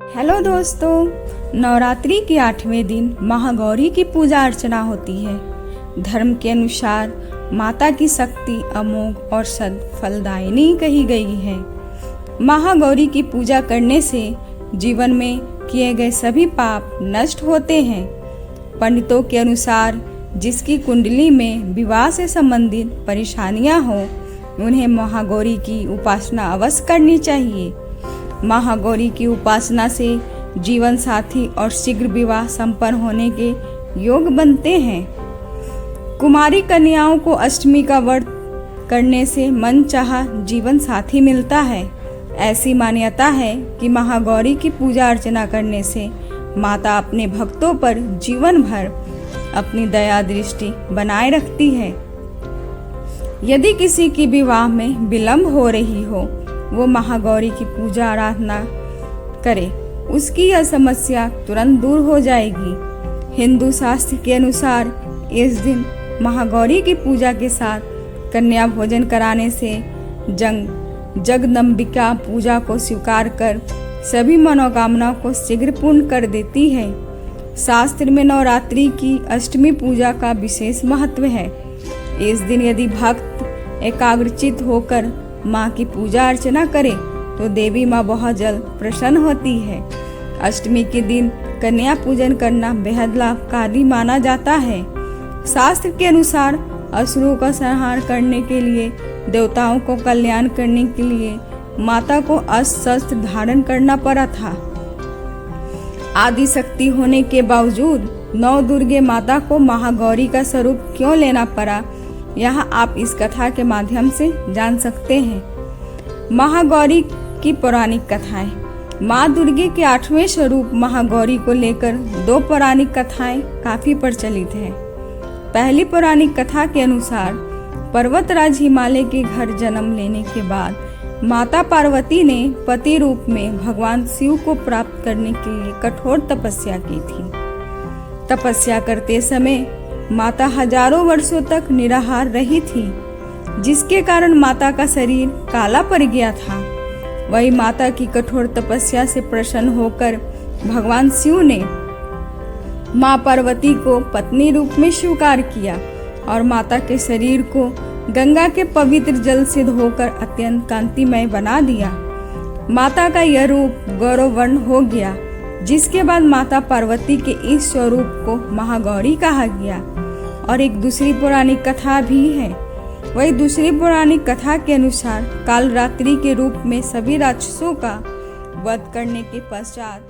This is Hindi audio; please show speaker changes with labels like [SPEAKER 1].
[SPEAKER 1] हेलो दोस्तों, नवरात्रि के 8वें दिन महागौरी की पूजा अर्चना होती है। धर्म के अनुसार माता की शक्ति अमोघ और सद फलदायिनी कही गई है। महागौरी की पूजा करने से जीवन में किए गए सभी पाप नष्ट होते हैं। पंडितों के अनुसार जिसकी कुंडली में विवाह से संबंधित परेशानियां हो, उन्हें महागौरी की उपासना अवश्य करनी चाहिए। महागौरी की उपासना से जीवन साथी और शीघ्र विवाह संपन्न होने के योग बनते हैं। कुमारी कन्याओं को अष्टमी का व्रत करने से मनचाहा जीवन साथी मिलता है। ऐसी मान्यता है कि महागौरी की पूजा अर्चना करने से माता अपने भक्तों पर जीवन भर अपनी दया दृष्टि बनाए रखती है। यदि किसी की विवाह में विलंब हो रही हो, वो महागौरी की पूजा आराधना करे, उसकी यह समस्या तुरंत दूर हो जाएगी। हिंदू शास्त्र के अनुसार इस दिन महागौरी की पूजा के साथ कन्या भोजन कराने से जगदम्बिका पूजा को स्वीकार कर सभी मनोकामनाओं को शीघ्र पूर्ण कर देती है। शास्त्र में नवरात्रि की अष्टमी पूजा का विशेष महत्व है। इस दिन यदि भक्त एकाग्रचित होकर माँ की पूजा अर्चना करे तो देवी माँ बहुत जल्द प्रसन्न होती है। अष्टमी के दिन कन्या पूजन करना बेहद लाभकारी माना जाता है। शास्त्र के अनुसार असुरों का संहार करने के लिए, देवताओं को कल्याण करने के लिए माता को अस्त्र शस्त्र धारण करना पड़ा था। आदि शक्ति होने के बावजूद नौ दुर्गे माता को महागौरी का स्वरूप क्यों लेना पड़ा, यहाँ आप इस कथा के माध्यम से जान सकते हैं। महागौरी की पौराणिक कथाएं। माँ दुर्गे के 8वें स्वरूप महागौरी को लेकर 2 पौराणिक कथाएं काफी प्रचलित हैं। पहली पौराणिक कथा के अनुसार पर्वतराज हिमालय के घर जन्म लेने के बाद माता पार्वती ने पति रूप में भगवान शिव को प्राप्त करने के लिए कठोर तपस्या की थी। तपस्या करते समय माता हजारों वर्षों तक निराहार रही थी, जिसके कारण माता का शरीर काला पड़ गया था। वही माता की कठोर तपस्या से प्रसन्न होकर भगवान शिव ने माँ पार्वती को पत्नी रूप में स्वीकार किया और माता के शरीर को गंगा के पवित्र जल से धोकर अत्यंत कांतिमय बना दिया। माता का यह रूप गौरवर्ण हो गया, जिसके बाद माता पार्वती के इस स्वरूप को महागौरी कहा गया। और एक दूसरी पौराणिक कथा भी है। वही दूसरी पौराणिक कथा के अनुसार काल रात्रि के रूप में सभी राक्षसों का वध करने के पश्चात